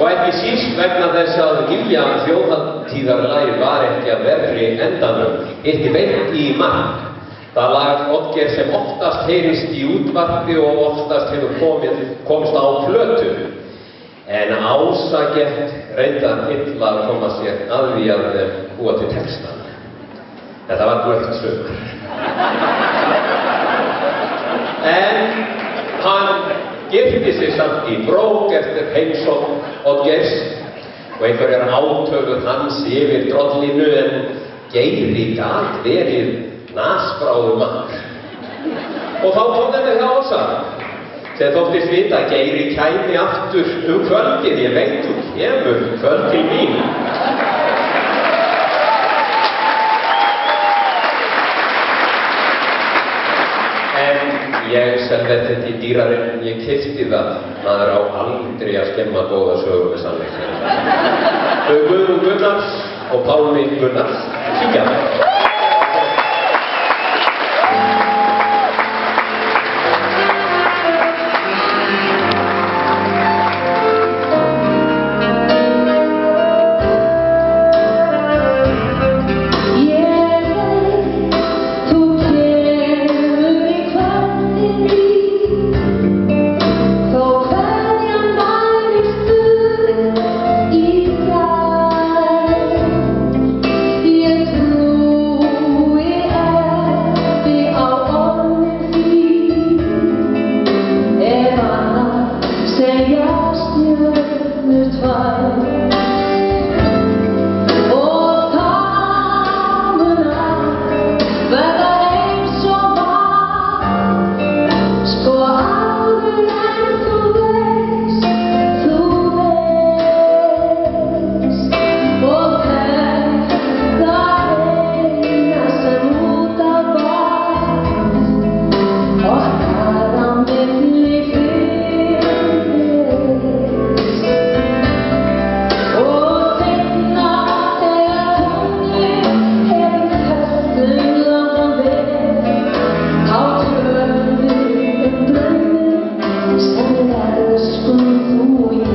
Og ekki síst vegna þess að nýja þjóðhátíðarlagið var ekki að verri endanum, hitti beint í mark. Það lag Oddgeir sem oftast heyrist í útvarpi og oftast hefur komist á plötu. En Ása gekk reyndar illa að koma sér að því að búa til textan. Þetta var blautt sumar. En hann gifti sig samt í brók eftir heimsókn Oddgeirs og einhverjar átöfur hans yfir drollinu en Geiri gat verið nasbráður maður. Og þá kom þetta hjá Ása sem þóttist vita að Geiri kæmi aftur kvöldið, ég veit þú kemur kvöld til mín. En ég selði þetta í dýrarinn en ég keypti það. Maður á aldrei að skemma góða sögur með sannleikanum. Þau Guðrún Gunnars og Pálmi Gunnars syngja. Þú